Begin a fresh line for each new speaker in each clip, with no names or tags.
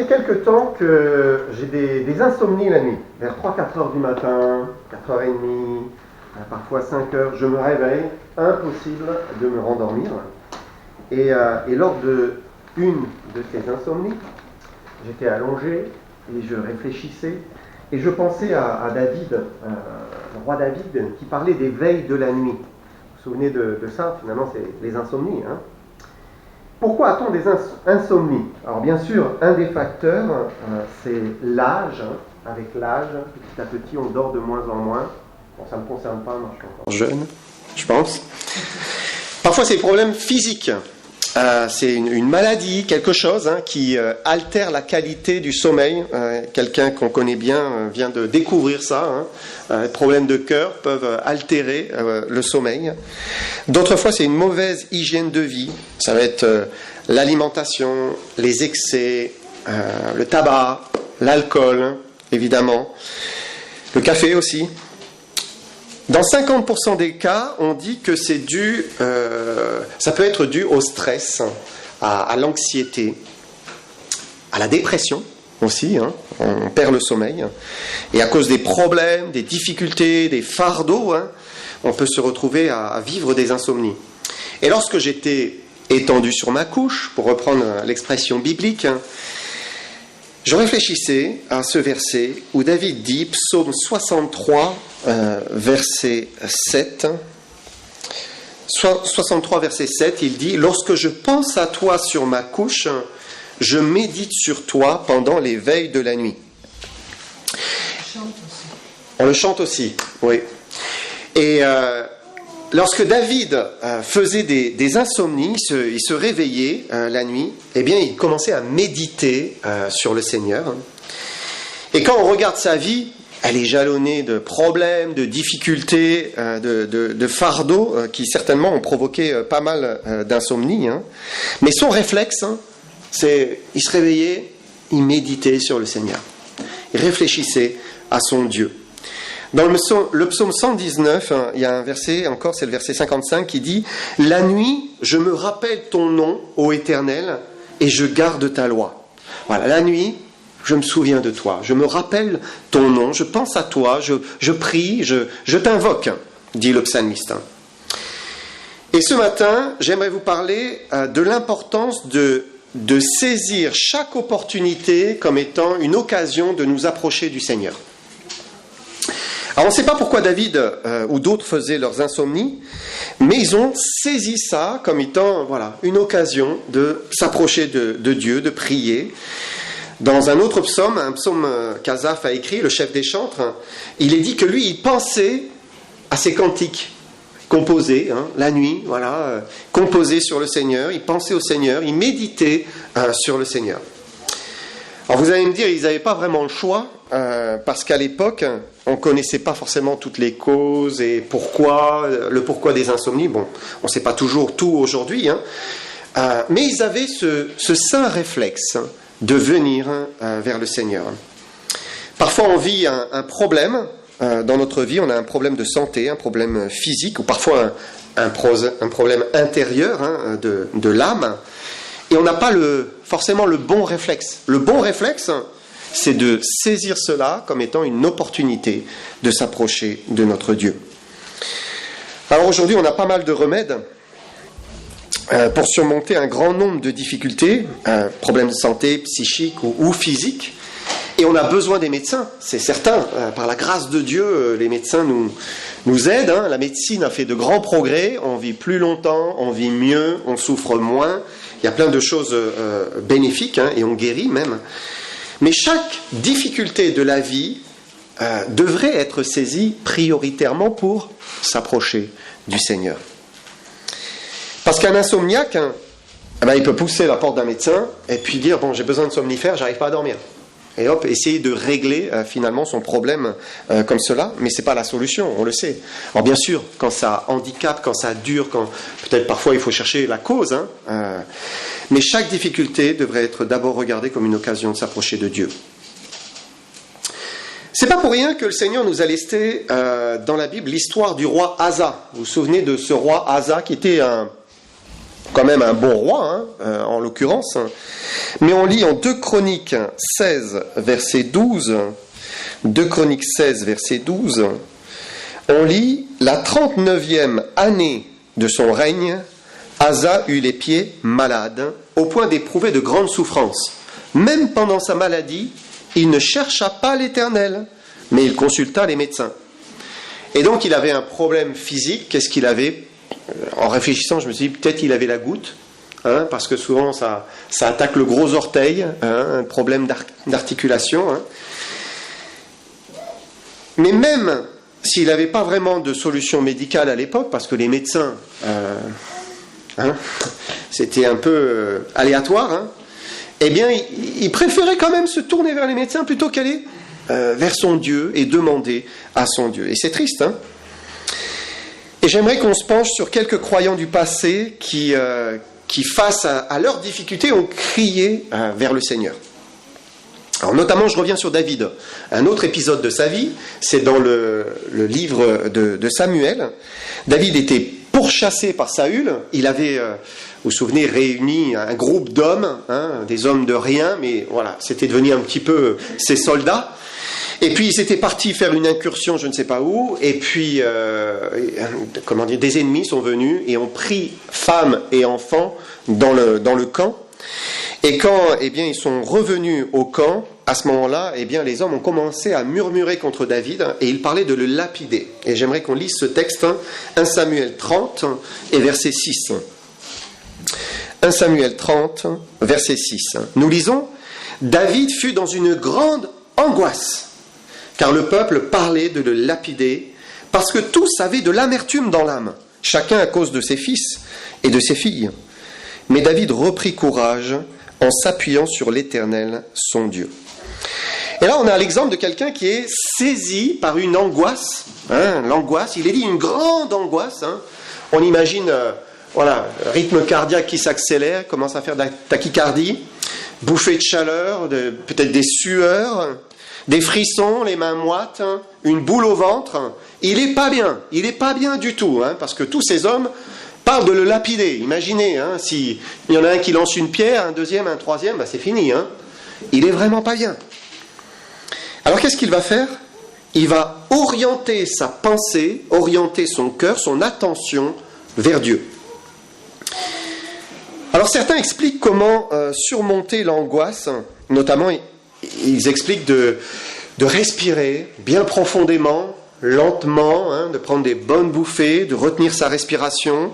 fait quelque temps que j'ai des insomnies la nuit. Vers 3-4 heures du matin, 4h30, parfois 5 heures, je me réveille, impossible de me rendormir. Et lors d'une de ces insomnies, j'étais allongé et je réfléchissais. Et je pensais à David, le roi David, qui parlait des veilles de la nuit. Vous vous souvenez de ça? Finalement, c'est les insomnies. Pourquoi a-t-on des insomnies? Alors bien sûr, un des facteurs, c'est l'âge. Avec l'âge, petit à petit, on dort de moins en moins. Bon, ça ne me concerne pas, moi je suis encore jeune, je pense. Parfois, c'est des problèmes physiques. C'est une maladie, quelque chose qui altère la qualité du sommeil. Quelqu'un qu'on connaît bien vient de découvrir ça. Les problèmes de cœur peuvent altérer le sommeil. D'autres fois, c'est une mauvaise hygiène de vie. Ça va être l'alimentation, les excès, le tabac, l'alcool, évidemment, le café aussi. Dans 50% des cas, on dit que c'est dû, ça peut être dû au stress, à l'anxiété, à la dépression aussi, on perd le sommeil. Et à cause des problèmes, des difficultés, des fardeaux, on peut se retrouver à vivre des insomnies. Et lorsque j'étais étendu sur ma couche, pour reprendre l'expression biblique, je réfléchissais à ce verset où David dit, psaume 63, verset 7, 63, verset 7, il dit « Lorsque je pense à toi sur ma couche, je médite sur toi pendant les veilles de la nuit. » On le chante aussi, oui. Et lorsque David faisait des insomnies, il se réveillait la nuit, eh bien il commençait à méditer sur le Seigneur. Et quand on regarde sa vie, elle est jalonnée de problèmes, de difficultés, de fardeaux qui certainement ont provoqué pas mal d'insomnie. Mais son réflexe, c'est il se réveillait, il méditait sur le Seigneur. Il réfléchissait à son Dieu. Dans le psaume 119, il y a un verset encore, c'est le verset 55, qui dit « La nuit, je me rappelle ton nom, ô Éternel, et je garde ta loi. » Voilà, la nuit, je me souviens de toi, je me rappelle ton nom, je pense à toi, je prie, je t'invoque, dit le psalmiste. Et ce matin, j'aimerais vous parler de l'importance de saisir chaque opportunité comme étant une occasion de nous approcher du Seigneur. Alors on ne sait pas pourquoi David ou d'autres faisaient leurs insomnies, mais ils ont saisi ça comme étant une occasion de s'approcher de Dieu, de prier. Dans un autre psaume, un psaume qu'Asaph a écrit, le chef des chantres, il est dit que lui, il pensait à ses cantiques composés, la nuit, composés sur le Seigneur, il pensait au Seigneur, il méditait sur le Seigneur. Alors vous allez me dire, ils n'avaient pas vraiment le choix, parce qu'à l'époque, on ne connaissait pas forcément toutes les causes et le pourquoi des insomnies. Bon, on ne sait pas toujours tout aujourd'hui, mais ils avaient ce saint réflexe de venir vers le Seigneur. Parfois, on vit un problème dans notre vie, on a un problème de santé, un problème physique, ou parfois un problème intérieur de l'âme, et on n'a pas forcément le bon réflexe. Le bon réflexe, c'est de saisir cela comme étant une opportunité de s'approcher de notre Dieu. Alors aujourd'hui, on a pas mal de remèdes pour surmonter un grand nombre de difficultés, problèmes de santé, psychiques ou physiques, et on a besoin des médecins, c'est certain. Par la grâce de Dieu, les médecins nous aident. La médecine a fait de grands progrès, on vit plus longtemps, on vit mieux, on souffre moins, il y a plein de choses bénéfiques, et on guérit même. Mais chaque difficulté de la vie devrait être saisie prioritairement pour s'approcher du Seigneur. Parce qu'un insomniaque, il peut pousser la porte d'un médecin et puis dire « bon, j'ai besoin de somnifère, j'arrive pas à dormir ». Et hop, essayer de régler finalement son problème comme cela, mais c'est pas la solution, on le sait. Alors bien sûr, quand ça handicape, quand ça dure, quand peut-être parfois il faut chercher la cause, mais chaque difficulté devrait être d'abord regardée comme une occasion de s'approcher de Dieu. C'est pas pour rien que le Seigneur nous a laissé dans la Bible l'histoire du roi Asa. Vous vous souvenez de ce roi Asa qui était quand même un bon roi, en l'occurrence. Mais on lit en 2 Chroniques 16, verset 12, 2 Chroniques 16, verset 12, on lit « La 39e année de son règne, Asa eut les pieds malades, au point d'éprouver de grandes souffrances. Même pendant sa maladie, il ne chercha pas l'Éternel, mais il consulta les médecins. » Et donc il avait un problème physique. Qu'est-ce qu'il avait ? En réfléchissant, je me suis dit, peut-être il avait la goutte, parce que souvent ça attaque le gros orteil, un problème d'articulation. Mais même s'il n'avait pas vraiment de solution médicale à l'époque, parce que les médecins, c'était un peu aléatoire, eh bien il préférait quand même se tourner vers les médecins plutôt qu'aller vers son Dieu et demander à son Dieu. Et c'est triste, Et j'aimerais qu'on se penche sur quelques croyants du passé qui face à leurs difficultés, ont crié vers le Seigneur. Alors notamment, je reviens sur David. Un autre épisode de sa vie, c'est dans le livre de Samuel. David était pourchassé par Saül. Il avait, vous vous souvenez, réuni un groupe d'hommes, des hommes de rien, mais voilà, c'était devenu un petit peu ses soldats. Et puis ils étaient partis faire une incursion, je ne sais pas où, et puis des ennemis sont venus et ont pris femmes et enfants dans le camp. Et quand ils sont revenus au camp, à ce moment-là, les hommes ont commencé à murmurer contre David et ils parlaient de le lapider. Et j'aimerais qu'on lise ce texte, 1 Samuel 30 et verset 6. 1 Samuel 30, verset 6. Nous lisons « David fut dans une grande angoisse, car le peuple parlait de le lapider, parce que tous avaient de l'amertume dans l'âme, chacun à cause de ses fils et de ses filles. Mais David reprit courage en s'appuyant sur l'Éternel, son Dieu. » Et là, on a l'exemple de quelqu'un qui est saisi par une angoisse. L'angoisse, il est dit une grande angoisse. On imagine, rythme cardiaque qui s'accélère, commence à faire de la tachycardie, bouffée de chaleur, peut-être des sueurs, des frissons, les mains moites, une boule au ventre. Il n'est pas bien du tout, parce que tous ces hommes parlent de le lapider. Imaginez, s'il y en a un qui lance une pierre, un deuxième, un troisième, c'est fini. Il est vraiment pas bien. Alors qu'est-ce qu'il va faire ? Il va orienter sa pensée, orienter son cœur, son attention vers Dieu. Alors certains expliquent comment surmonter l'angoisse, notamment ils expliquent de respirer bien profondément, lentement, de prendre des bonnes bouffées, de retenir sa respiration.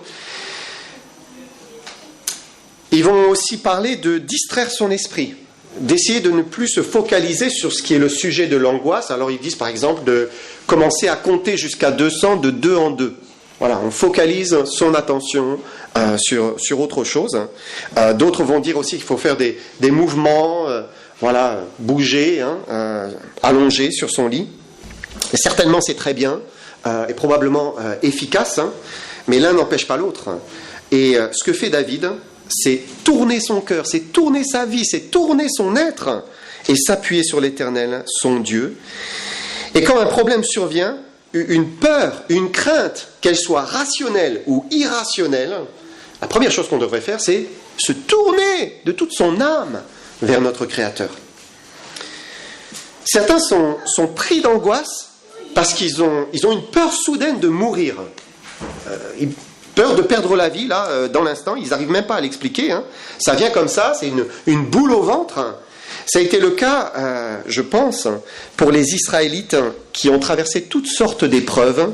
Ils vont aussi parler de distraire son esprit, d'essayer de ne plus se focaliser sur ce qui est le sujet de l'angoisse. Alors ils disent par exemple de commencer à compter jusqu'à 200 de 2 en 2. Voilà, on focalise son attention sur autre chose. D'autres vont dire aussi qu'il faut faire des mouvements, bouger, allonger sur son lit. Et certainement c'est très bien et probablement efficace, mais l'un n'empêche pas l'autre. Et ce que fait David, c'est tourner son cœur, c'est tourner sa vie, c'est tourner son être et s'appuyer sur l'Éternel, son Dieu. Et quand un problème survient, une peur, une crainte, qu'elle soit rationnelle ou irrationnelle, la première chose qu'on devrait faire, c'est se tourner de toute son âme vers notre Créateur. Certains sont pris d'angoisse parce qu'ils ont une peur soudaine de mourir. Peur de perdre la vie, là, dans l'instant, ils n'arrivent même pas à l'expliquer. Ça vient comme ça, c'est une boule au ventre. Ça a été le cas, je pense, pour les Israélites qui ont traversé toutes sortes d'épreuves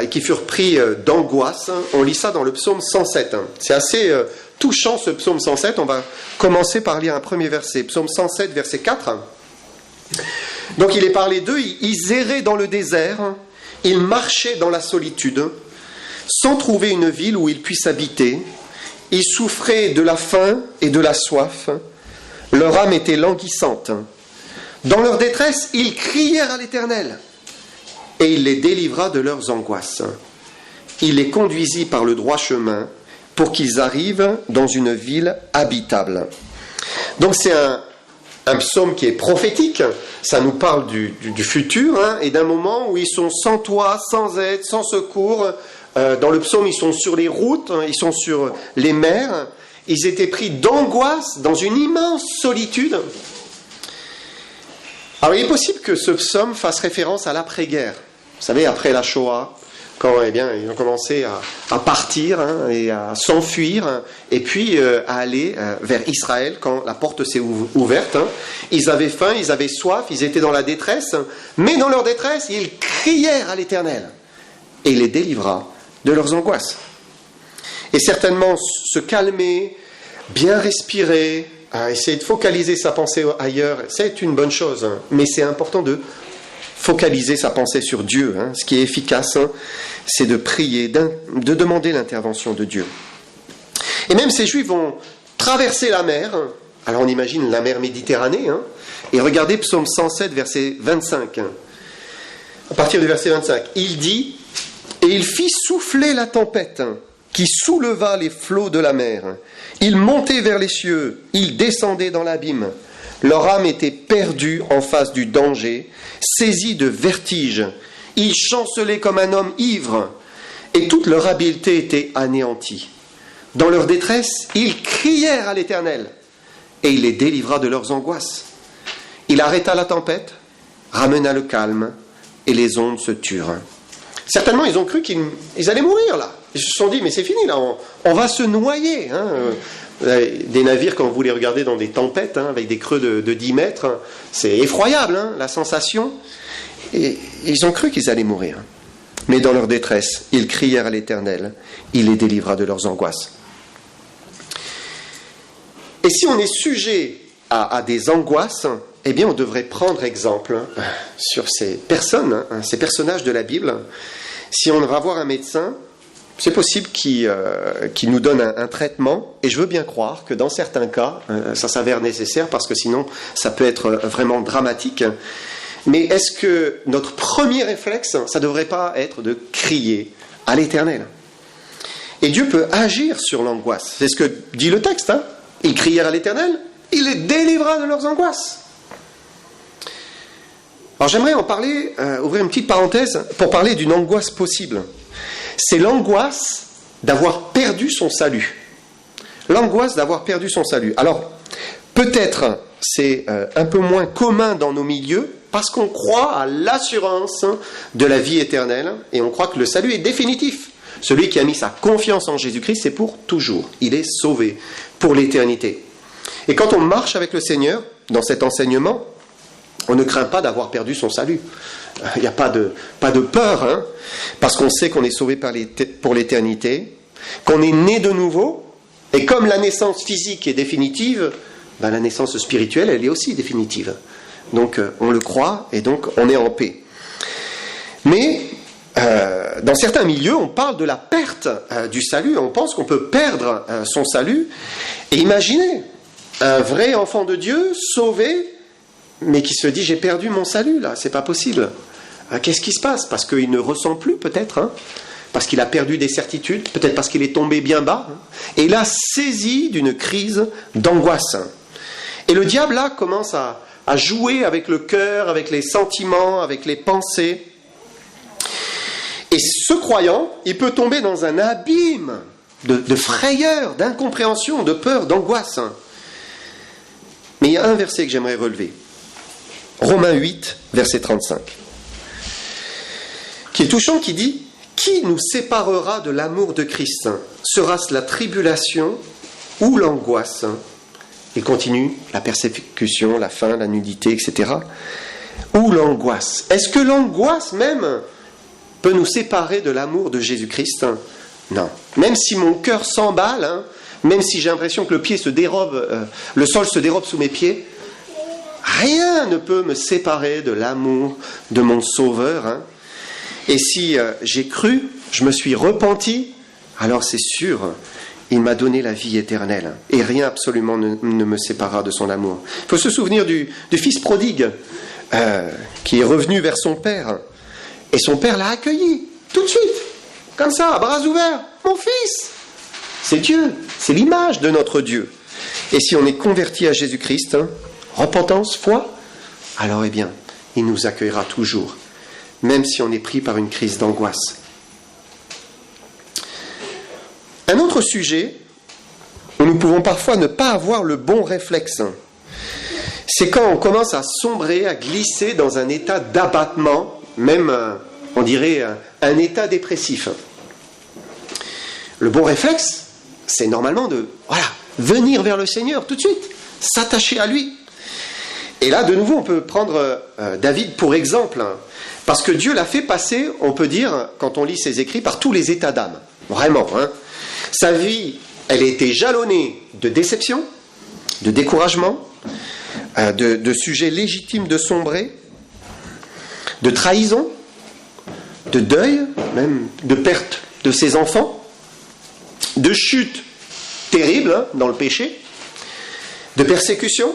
et qui furent pris d'angoisse. On lit ça dans le psaume 107. C'est assez touchant, ce psaume 107. On va commencer par lire un premier verset. Psaume 107, verset 4. Donc il est parlé d'eux, ils erraient dans le désert, ils marchaient dans la solitude, sans trouver une ville où ils puissent habiter. Ils souffraient de la faim et de la soif. Leur âme était languissante. Dans leur détresse, ils crièrent à l'Éternel, et il les délivra de leurs angoisses. Il les conduisit par le droit chemin pour qu'ils arrivent dans une ville habitable. Donc c'est un psaume qui est prophétique, ça nous parle du futur, et d'un moment où ils sont sans toit, sans aide, sans secours, Dans le psaume, ils sont sur les routes, ils sont sur les mers. Ils étaient pris d'angoisse dans une immense solitude. Alors, il est possible que ce psaume fasse référence à l'après-guerre. Vous savez, après la Shoah, quand ils ont commencé à partir et à s'enfuir, et puis à aller vers Israël quand la porte s'est ouverte. Ils avaient faim, ils avaient soif, ils étaient dans la détresse, mais dans leur détresse, ils crièrent à l'Éternel, et il les délivra de leurs angoisses. Et certainement se calmer, bien respirer, essayer de focaliser sa pensée ailleurs, c'est une bonne chose, mais c'est important de focaliser sa pensée sur Dieu. Ce qui est efficace, c'est de prier, de demander l'intervention de Dieu. Et même ces Juifs vont traverser la mer, alors on imagine la mer Méditerranée, et regardez Psaume 107, verset 25. À partir du verset 25, il dit « Et il fit souffler la tempête, qui souleva les flots de la mer. Il montait vers les cieux, il descendait dans l'abîme. Leur âme était perdue en face du danger, saisie de vertige. Ils chancelaient comme un homme ivre, et toute leur habileté était anéantie. Dans leur détresse, ils crièrent à l'Éternel, et il les délivra de leurs angoisses. Il arrêta la tempête, ramena le calme, et les ondes se turent. » Certainement, ils ont cru qu'ils allaient mourir, là. Ils se sont dit, mais c'est fini, là, on va se noyer. Des navires, quand vous les regardez dans des tempêtes, avec des creux de 10 mètres, c'est effroyable, la sensation. Et ils ont cru qu'ils allaient mourir. Mais dans leur détresse, ils crièrent à l'Éternel, il les délivra de leurs angoisses. Et si on est sujet à des angoisses, eh bien on devrait prendre exemple sur ces personnes, ces personnages de la Bible. Si on va voir un médecin, c'est possible qu'il nous donne un traitement, et je veux bien croire que dans certains cas, ça s'avère nécessaire, parce que sinon, ça peut être vraiment dramatique. Mais est-ce que notre premier réflexe, ça ne devrait pas être de crier à l'Éternel? Et Dieu peut agir sur l'angoisse. C'est ce que dit le texte. Ils crièrent à l'Éternel, il les délivra de leurs angoisses. Alors j'aimerais en parler, ouvrir une petite parenthèse, pour parler d'une angoisse possible. C'est l'angoisse d'avoir perdu son salut. L'angoisse d'avoir perdu son salut. Alors, peut-être c'est un peu moins commun dans nos milieux, parce qu'on croit à l'assurance de la vie éternelle, et on croit que le salut est définitif. Celui qui a mis sa confiance en Jésus-Christ, c'est pour toujours. Il est sauvé pour l'éternité. Et quand on marche avec le Seigneur, dans cet enseignement, on ne craint pas d'avoir perdu son salut. Il n'y a pas de peur, parce qu'on sait qu'on est sauvé pour l'éternité, qu'on est né de nouveau, et comme la naissance physique est définitive, la naissance spirituelle, elle est aussi définitive. Donc on le croit, et donc on est en paix. Mais dans certains milieux, on parle de la perte du salut, on pense qu'on peut perdre son salut, et imaginez, un vrai enfant de Dieu, sauvé, mais qui se dit, j'ai perdu mon salut, là, c'est pas possible. Qu'est-ce qui se passe? Parce qu'il ne ressent plus, peut-être, parce qu'il a perdu des certitudes, peut-être parce qu'il est tombé bien bas, et il a saisi d'une crise d'angoisse. Et le diable, là, commence à jouer avec le cœur, avec les sentiments, avec les pensées. Et ce croyant, il peut tomber dans un abîme de frayeur, d'incompréhension, de peur, d'angoisse. Mais il y a un verset que j'aimerais relever. Romains 8, verset 35. Qui est touchant, qui dit « Qui nous séparera de l'amour de Christ? Sera-ce la tribulation ou l'angoisse ?» Il continue, la persécution, la faim, la nudité, etc. Ou l'angoisse. Est-ce que l'angoisse même peut nous séparer de l'amour de Jésus-Christ? Non. Même si mon cœur s'emballe, même si j'ai l'impression que le sol se dérobe sous mes pieds, rien ne peut me séparer de l'amour de mon Sauveur. Et si j'ai cru, je me suis repenti, alors c'est sûr, il m'a donné la vie éternelle. Et rien absolument ne me séparera de son amour. Il faut se souvenir du fils prodigue qui est revenu vers son père. Et son père l'a accueilli, tout de suite, comme ça, à bras ouverts. Mon fils, c'est Dieu, c'est l'image de notre Dieu. Et si on est converti à Jésus-Christ, repentance, foi, alors eh bien, il nous accueillera toujours, même si on est pris par une crise d'angoisse. Un autre sujet où nous pouvons parfois ne pas avoir le bon réflexe, c'est quand on commence à sombrer, à glisser dans un état d'abattement, même, on dirait, un état dépressif. Le bon réflexe, c'est normalement de venir vers le Seigneur tout de suite, s'attacher à lui. Et là, de nouveau, on peut prendre David pour exemple, parce que Dieu l'a fait passer, on peut dire, quand on lit ses écrits, par tous les états d'âme. Vraiment. Sa vie, elle a été jalonnée de déception, de découragement, de sujets légitimes de sombrer, de trahison, de deuil, même de perte de ses enfants, de chute terrible dans le péché, de persécution.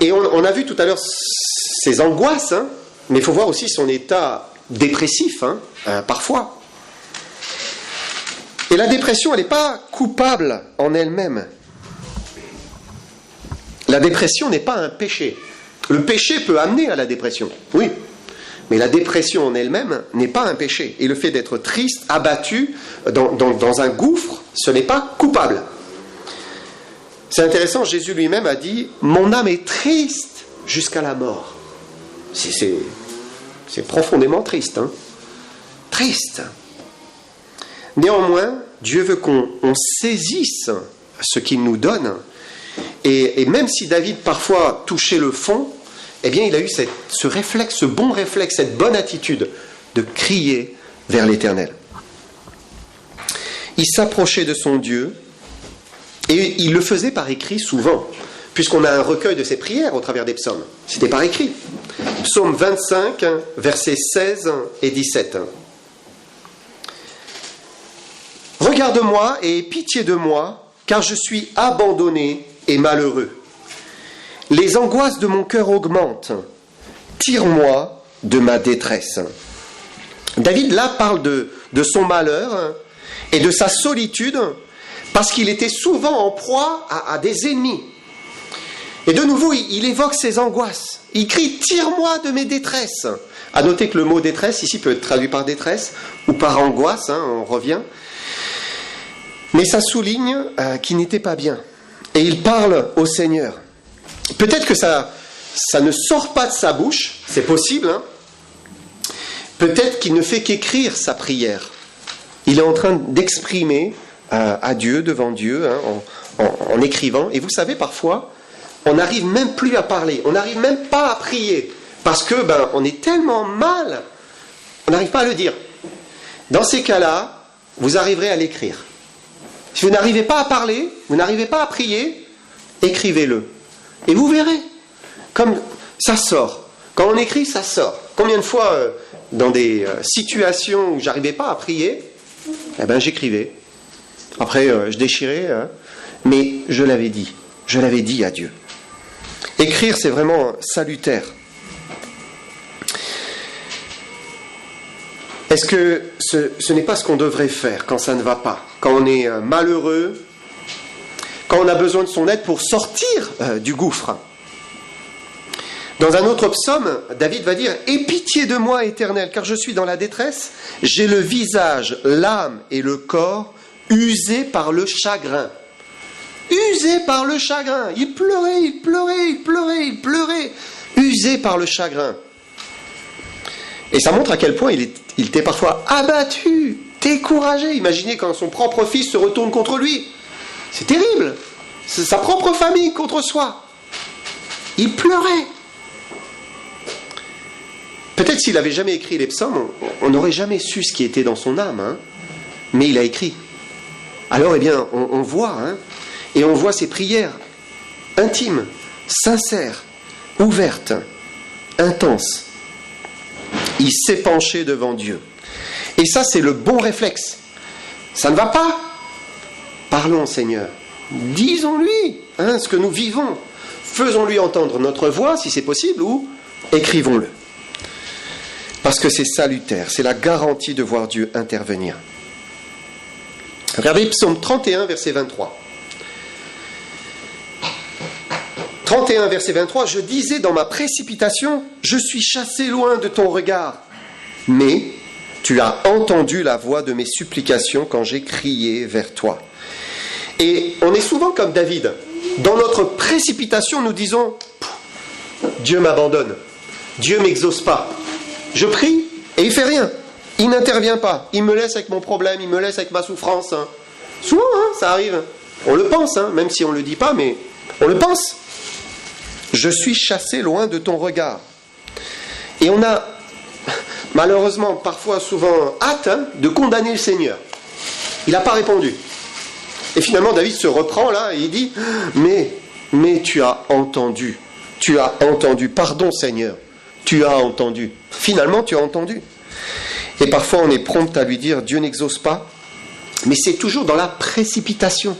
Et on a vu tout à l'heure ses angoisses, mais il faut voir aussi son état dépressif, parfois. Et la dépression, elle n'est pas coupable en elle-même. La dépression n'est pas un péché. Le péché peut amener à la dépression, oui. Mais la dépression en elle-même n'est pas un péché. Et le fait d'être triste, abattu, dans un gouffre, ce n'est pas coupable. C'est intéressant, Jésus lui-même a dit « Mon âme est triste jusqu'à la mort ». C'est profondément triste. Triste. Néanmoins, Dieu veut qu'on saisisse ce qu'il nous donne. Et même si David parfois touchait le fond, eh bien il a eu ce réflexe, ce bon réflexe, cette bonne attitude de crier vers l'Éternel. Il s'approchait de son Dieu et il le faisait par écrit souvent, puisqu'on a un recueil de ses prières au travers des psaumes. C'était par écrit. Psaume 25, versets 16 et 17. « Regarde-moi et aie pitié de moi, car je suis abandonné et malheureux. Les angoisses de mon cœur augmentent. Tire-moi de ma détresse. » David, là, parle de son malheur et de sa solitude, parce qu'il était souvent en proie à des ennemis. Et de nouveau, il évoque ses angoisses. Il crie « Tire-moi de mes détresses ». À noter que le mot « détresse » ici peut être traduit par détresse ou par angoisse, on revient. Mais ça souligne qu'il n'était pas bien. Et il parle au Seigneur. Peut-être que ça ne sort pas de sa bouche, c'est possible. Peut-être qu'il ne fait qu'écrire sa prière. Il est en train d'exprimer à Dieu, devant Dieu, en écrivant. Et vous savez, parfois, on n'arrive même plus à parler, on n'arrive même pas à prier, parce que on est tellement mal, on n'arrive pas à le dire. Dans ces cas-là, vous arriverez à l'écrire. Si vous n'arrivez pas à parler, vous n'arrivez pas à prier, écrivez-le. Et vous verrez, comme ça sort. Quand on écrit, ça sort. Combien de fois, dans des situations où j'arrivais pas à prier, j'écrivais. Après, je déchirais, mais je l'avais dit à Dieu. Écrire, c'est vraiment salutaire. Est-ce que ce n'est pas ce qu'on devrait faire quand ça ne va pas, quand on est malheureux, quand on a besoin de son aide pour sortir du gouffre? Dans un autre psaume, David va dire « Aie pitié de moi, Éternel, car je suis dans la détresse. J'ai le visage, l'âme et le corps usés par le chagrin. » Usé par le chagrin. Il pleurait, usé par le chagrin. Et ça montre à quel point il était parfois abattu, découragé. Imaginez quand son propre fils se retourne contre lui. C'est terrible. C'est sa propre famille contre soi. Il pleurait. Peut-être s'il n'avait jamais écrit les psaumes, on n'aurait jamais su ce qui était dans son âme. Mais il a écrit. Alors, on voit... Et on voit ses prières intimes, sincères, ouvertes, intenses. Il s'est penché devant Dieu. Et ça, c'est le bon réflexe. Ça ne va pas? Parlons, Seigneur. Disons-lui ce que nous vivons. Faisons-lui entendre notre voix, si c'est possible, ou écrivons-le. Parce que c'est salutaire, c'est la garantie de voir Dieu intervenir. Regardez Psaume 31, verset 23. 31, verset 23, « Je disais dans ma précipitation, je suis chassé loin de ton regard. Mais Tu as entendu la voix de mes supplications quand j'ai crié vers toi. Et on est souvent comme David. Dans notre précipitation, nous disons « Dieu m'abandonne, Dieu m'exauce pas. Je prie et il fait rien. Il n'intervient pas. Il me laisse avec mon problème, il me laisse avec ma souffrance. » Souvent, ça arrive. On le pense, même si on ne le dit pas, mais on le pense. « Je suis chassé loin de ton regard. » Et on a malheureusement parfois souvent hâte de condamner le Seigneur. Il n'a pas répondu. Et finalement, David se reprend là et il dit « Mais tu as entendu. Tu as entendu. Pardon Seigneur. Tu as entendu. » Finalement, tu as entendu. Et parfois, on est prompt à lui dire « Dieu n'exauce pas. » Mais c'est toujours dans la précipitation.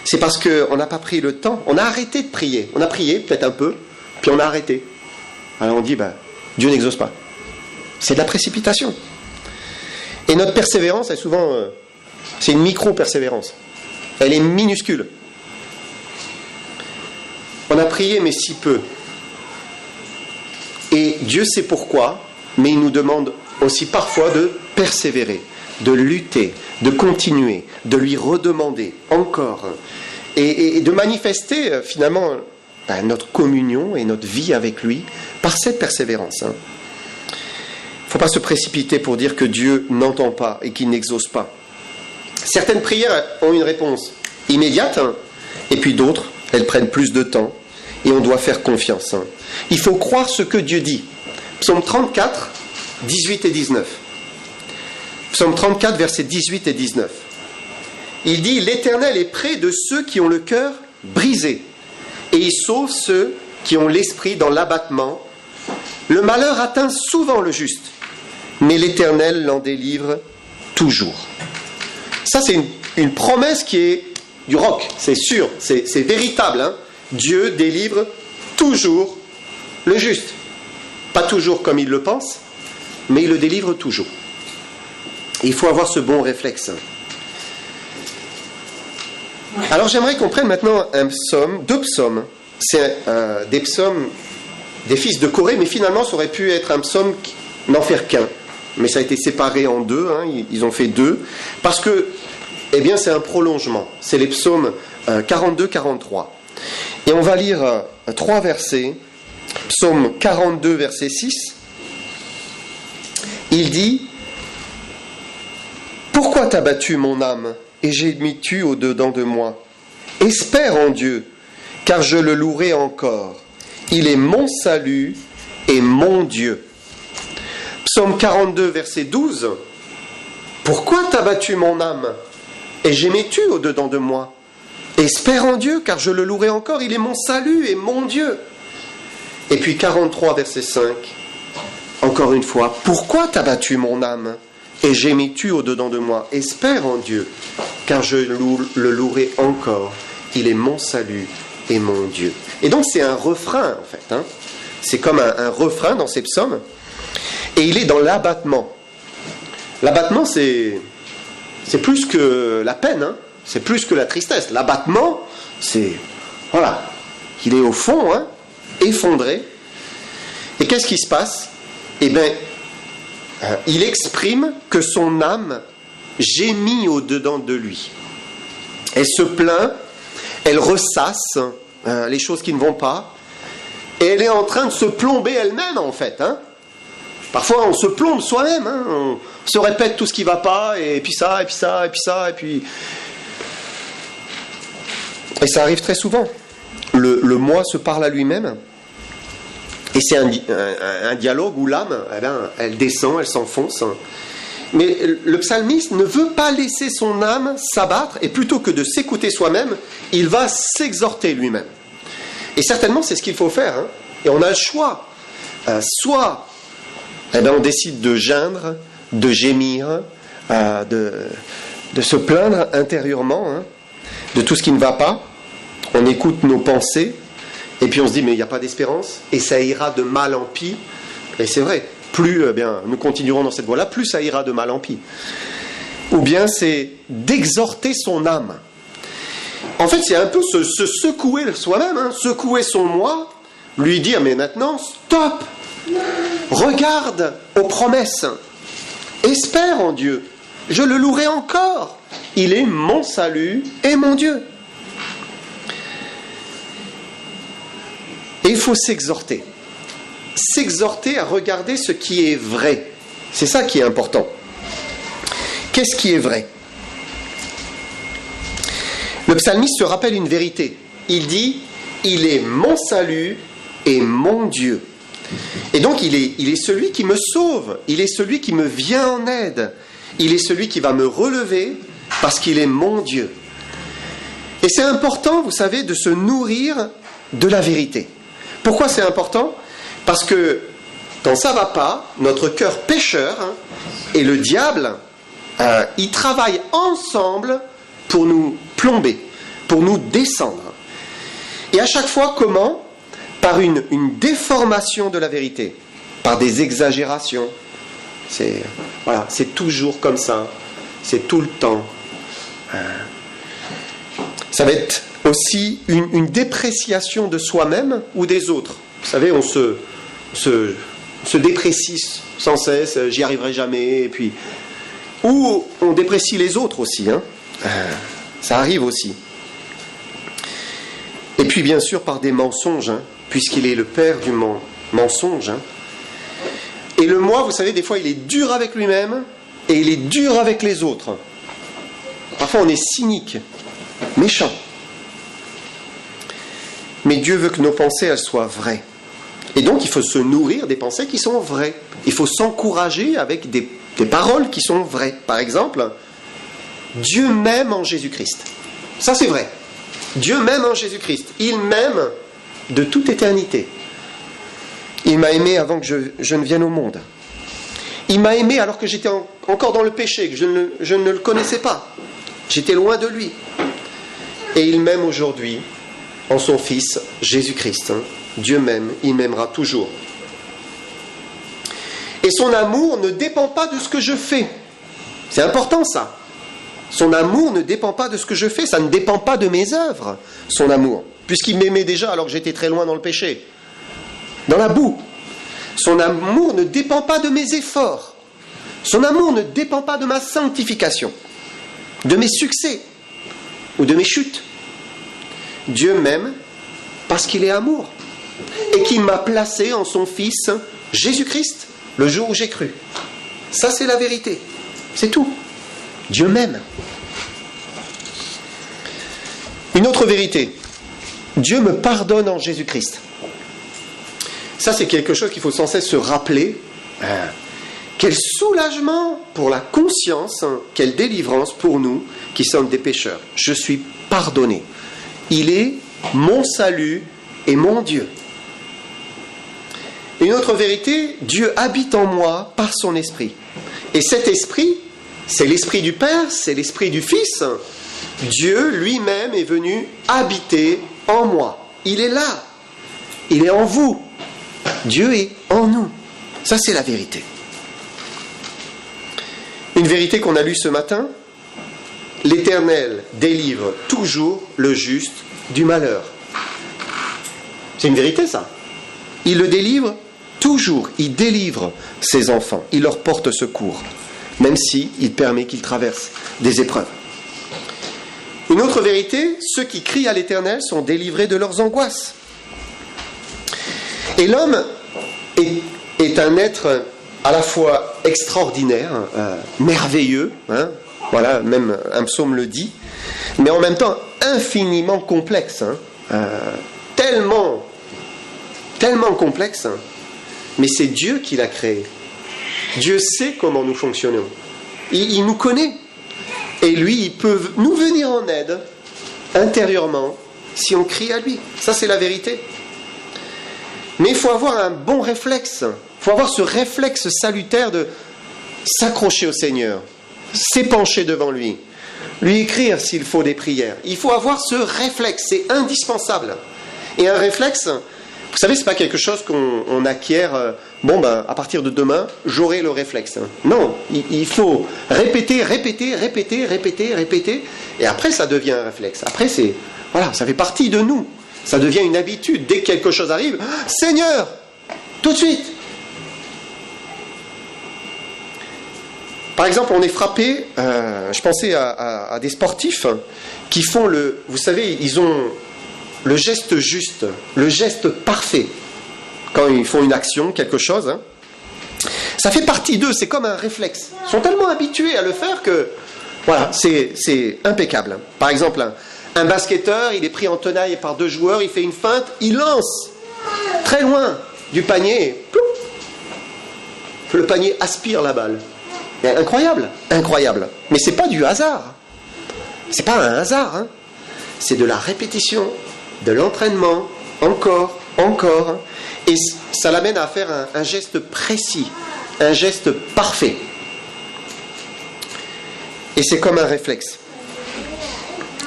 C'est parce qu'on n'a pas pris le temps. On a arrêté de prier. On a prié peut-être un peu, puis on a arrêté. Alors on dit Dieu n'exauce pas. C'est de la précipitation. Et notre persévérance est souvent... c'est une micro-persévérance. Elle est minuscule. On a prié, mais si peu. Et Dieu sait pourquoi, mais il nous demande aussi parfois de persévérer, de lutter, de continuer, de lui redemander encore, et de manifester finalement notre communion et notre vie avec lui par cette persévérance. Il ne faut pas se précipiter pour dire que Dieu n'entend pas et qu'il n'exauce pas. Certaines prières ont une réponse immédiate, et puis d'autres, elles prennent plus de temps, et on doit faire confiance. Il faut croire ce que Dieu dit. Psaume 34, 18 et 19. Psaume 34, versets 18 et 19. Il dit « L'Éternel est près de ceux qui ont le cœur brisé, et il sauve ceux qui ont l'esprit dans l'abattement. Le malheur atteint souvent le juste, mais l'Éternel l'en délivre toujours. » Ça, c'est une promesse qui est du roc, c'est sûr, c'est véritable. Dieu délivre toujours le juste. Pas toujours comme il le pense, mais il le délivre toujours. Et il faut avoir ce bon réflexe. Alors j'aimerais qu'on prenne maintenant deux psaumes. C'est des psaumes des fils de Corée, mais finalement ça aurait pu être un psaume n'en faire qu'un. Mais ça a été séparé en deux, ils ont fait deux, parce que c'est un prolongement. C'est les psaumes 42-43. Et on va lire 3 versets. Psaume 42, verset 6. Il dit « Pourquoi t'as battu mon âme et gémis-tu au-dedans de moi? Espère en Dieu, car je le louerai encore. Il est mon salut et mon Dieu. » Psaume 42, verset 12. « Pourquoi t'as battu mon âme et gémis-tu au-dedans de moi? Espère en Dieu, car je le louerai encore. Il est mon salut et mon Dieu. » Et puis 43, verset 5. Encore une fois, « Pourquoi t'as battu mon âme et gémis-tu au-dedans de moi? Espère en Dieu, car je le louerai encore. Il est mon salut et mon Dieu. » Et donc c'est un refrain en fait. C'est comme un refrain dans ces psaumes. Et il est dans l'abattement. L'abattement c'est plus que la peine. C'est plus que la tristesse. L'abattement, c'est... Voilà. Il est au fond, effondré. Et qu'est-ce qui se passe? Il exprime que son âme gémit au-dedans de lui. Elle se plaint, elle ressasse les choses qui ne vont pas, et elle est en train de se plomber elle-même, en fait. Parfois, on se plombe soi-même, on se répète tout ce qui ne va pas, et puis ça, et puis ça, et puis ça, et puis... Et ça arrive très souvent. Le moi se parle à lui-même. Et c'est un dialogue où l'âme, elle descend, elle s'enfonce. Mais le psalmiste ne veut pas laisser son âme s'abattre, et plutôt que de s'écouter soi-même, il va s'exhorter lui-même. Et certainement, c'est ce qu'il faut faire. Et on a le choix. Soit on décide de geindre, de gémir, de se plaindre intérieurement de tout ce qui ne va pas. On écoute nos pensées, et puis on se dit, mais il n'y a pas d'espérance, et ça ira de mal en pis. Et c'est vrai, plus nous continuerons dans cette voie-là, plus ça ira de mal en pis. Ou bien c'est d'exhorter son âme. En fait, c'est un peu se secouer soi-même, secouer son moi, lui dire, mais maintenant, stop, regarde aux promesses. espère en Dieu. Je le louerai encore. Il est mon salut et mon Dieu. Et il faut s'exhorter. S'exhorter à regarder ce qui est vrai. C'est ça qui est important. Qu'est-ce qui est vrai ? Le psalmiste se rappelle une vérité. Il dit « Il est mon salut et mon Dieu ». Et donc il est celui qui me sauve, il est celui qui me vient en aide, il est celui qui va me relever parce qu'il est mon Dieu. Et c'est important, vous savez, de se nourrir de la vérité. Pourquoi c'est important ? Parce que quand ça ne va pas, notre cœur pécheur et le diable, ils travaillent ensemble pour nous plomber, pour nous descendre. Et à chaque fois, comment ? Par une déformation de la vérité, par des exagérations. C'est toujours comme ça, c'est tout le temps. Ça va être aussi une dépréciation de soi-même ou des autres. Vous savez, on se déprécie sans cesse, j'y arriverai jamais, et puis... Ou on déprécie les autres aussi, ça arrive aussi. Et puis bien sûr par des mensonges, puisqu'il est le père du mensonge. Et le moi, vous savez, des fois il est dur avec lui-même et il est dur avec les autres. Parfois on est cynique, méchant. Mais Dieu veut que nos pensées, elles soient vraies. Et donc il faut se nourrir des pensées qui sont vraies. Il faut s'encourager avec des paroles qui sont vraies. Par exemple, Dieu m'aime en Jésus-Christ. Ça c'est vrai. Dieu m'aime en Jésus-Christ. Il m'aime de toute éternité. Il m'a aimé avant que je ne vienne au monde. Il m'a aimé alors que j'étais encore dans le péché, que je ne le connaissais pas. J'étais loin de lui. Et il m'aime aujourd'hui en son Fils Jésus-Christ. Dieu m'aime, il m'aimera toujours. Et son amour ne dépend pas de ce que je fais. C'est important ça. Son amour ne dépend pas de ce que je fais, ça ne dépend pas de mes œuvres, son amour. Puisqu'il m'aimait déjà alors que j'étais très loin dans le péché, dans la boue. Son amour ne dépend pas de mes efforts. Son amour ne dépend pas de ma sanctification, de mes succès ou de mes chutes. Dieu m'aime parce qu'il est amour et qu'il m'a placé en son Fils Jésus-Christ le jour où j'ai cru. Ça c'est la vérité, c'est tout. Dieu m'aime. Une autre vérité, Dieu me pardonne en Jésus-Christ. Ça, c'est quelque chose qu'il faut sans cesse se rappeler. Quel soulagement pour la conscience, quelle délivrance pour nous qui sommes des pécheurs. Je suis pardonné. Il est mon salut et mon Dieu. Une autre vérité, Dieu habite en moi par son esprit. Et cet esprit, c'est l'esprit du Père, c'est l'esprit du Fils. Dieu lui-même est venu habiter en moi. Il est là. Il est en vous. Dieu est en nous. Ça, c'est la vérité. Une vérité qu'on a lue ce matin. L'Éternel délivre toujours le juste du malheur. C'est une vérité, ça. Il le délivre toujours. Il délivre ses enfants. Il leur porte secours. Même s'il permet qu'ils traversent des épreuves. Une autre vérité, ceux qui crient à l'Éternel sont délivrés de leurs angoisses. Et l'homme est un être à la fois extraordinaire, merveilleux, voilà, même un psaume le dit, mais en même temps infiniment complexe, tellement complexe, mais c'est Dieu qui l'a créé. Dieu sait comment nous fonctionnons. Il nous connaît. Et lui, il peut nous venir en aide intérieurement si on crie à lui. Ça, c'est la vérité. Mais il faut avoir un bon réflexe. Il faut avoir ce réflexe salutaire de s'accrocher au Seigneur, s'épancher devant lui, lui écrire s'il faut des prières. Il faut avoir ce réflexe, c'est indispensable. Et un réflexe, vous savez, c'est pas quelque chose qu'on acquiert, à partir de demain, j'aurai le réflexe. Non, il faut répéter, et après ça devient un réflexe. Après, ça fait partie de nous. Ça devient une habitude. Dès que quelque chose arrive, Seigneur, tout de suite. Par exemple, on est frappé, je pensais à des sportifs qui font vous savez, ils ont le geste juste, le geste parfait quand ils font une action, quelque chose. Hein. Ça fait partie d'eux, c'est comme un réflexe. Ils sont tellement habitués à le faire que, voilà, c'est impeccable. Par exemple, un basketteur, il est pris en tenaille par 2 joueurs, il fait une feinte, il lance très loin du panier, et plouf, le panier aspire la balle. Mais incroyable, incroyable. Mais c'est pas du hasard. C'est pas un hasard. Hein. C'est de la répétition, de l'entraînement, encore. Et ça l'amène à faire un geste précis, un geste parfait. Et c'est comme un réflexe.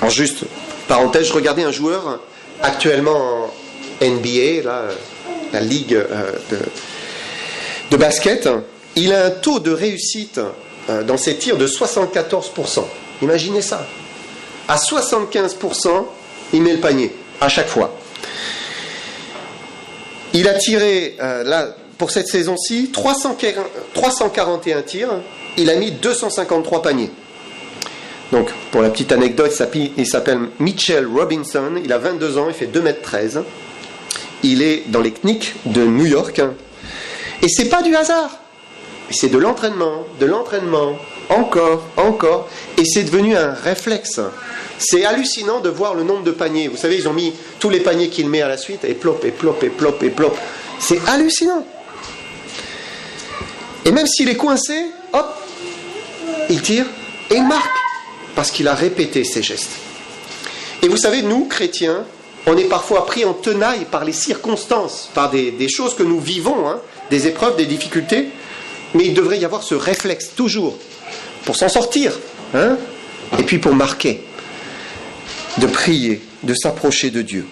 Alors juste, parenthèse, je regardais un joueur actuellement en NBA, là, la ligue de basket. Il a un taux de réussite dans ses tirs de 74%. Imaginez ça. À 75%, il met le panier, à chaque fois. Il a tiré, là, pour cette saison-ci, 341 tirs. Il a mis 253 paniers. Donc, pour la petite anecdote, il s'appelle Mitchell Robinson. Il a 22 ans, il fait 2m13. Il est dans les Knicks de New York. Et c'est pas du hasard. C'est de l'entraînement, encore, et c'est devenu un réflexe. C'est hallucinant de voir le nombre de paniers. Vous savez, ils ont mis tous les paniers qu'il met à la suite, et plop. C'est hallucinant. Et même s'il est coincé, hop, il tire et il marque, parce qu'il a répété ses gestes. Et vous savez, nous, chrétiens, on est parfois pris en tenaille par les circonstances, par des choses que nous vivons, hein, des épreuves, des difficultés. Mais il devrait y avoir ce réflexe, toujours, pour s'en sortir, hein, et puis pour marquer, de prier, de s'approcher de Dieu.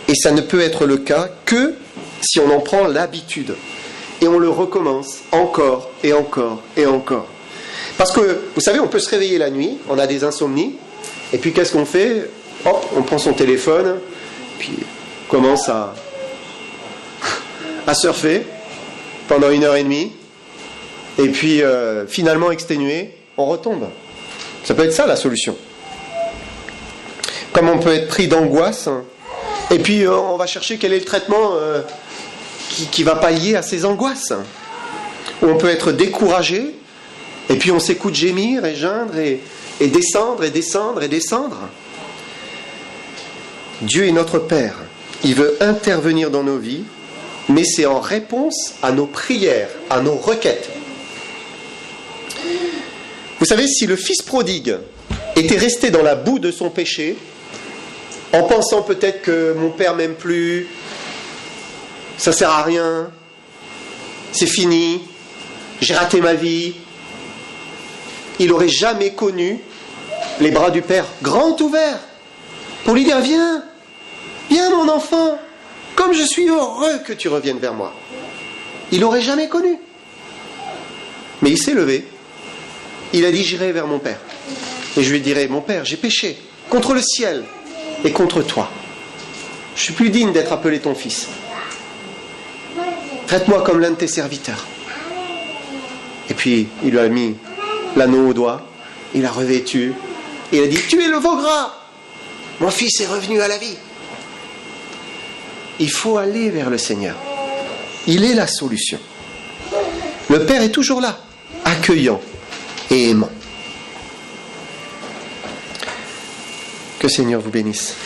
Et ça ne peut être le cas que si on en prend l'habitude. Et on le recommence encore. Parce que, vous savez, on peut se réveiller la nuit, on a des insomnies, et puis qu'est-ce qu'on fait ? Hop, on prend son téléphone, puis on commence à surfer pendant 1h30, et puis finalement exténué, on retombe. Ça peut être ça la solution. Comme on peut être pris d'angoisse, et puis on va chercher quel est le traitement qui va pallier à ces angoisses. Ou on peut être découragé, et puis on s'écoute gémir et geindre, et descendre. Dieu est notre Père. Il veut intervenir dans nos vies, mais c'est en réponse à nos prières, à nos requêtes. Vous savez, si le fils prodigue était resté dans la boue de son péché, en pensant peut-être que mon père m'aime plus, ça sert à rien, c'est fini, j'ai raté ma vie, il n'aurait jamais connu les bras du père grands ouverts pour lui dire « Viens mon enfant, comme je suis heureux que tu reviennes vers moi. » Il n'aurait jamais connu. Mais il s'est levé. Il a dit, j'irai vers mon père. Et je lui dirai, mon père, j'ai péché contre le ciel et contre toi. Je suis plus digne d'être appelé ton fils. Traite-moi comme l'un de tes serviteurs. Et puis, il lui a mis l'anneau au doigt. Il a revêtu. Il a dit, tu es le veau gras. Mon fils est revenu à la vie. Il faut aller vers le Seigneur. Il est la solution. Le Père est toujours là, accueillant et aimant. Que le Seigneur vous bénisse.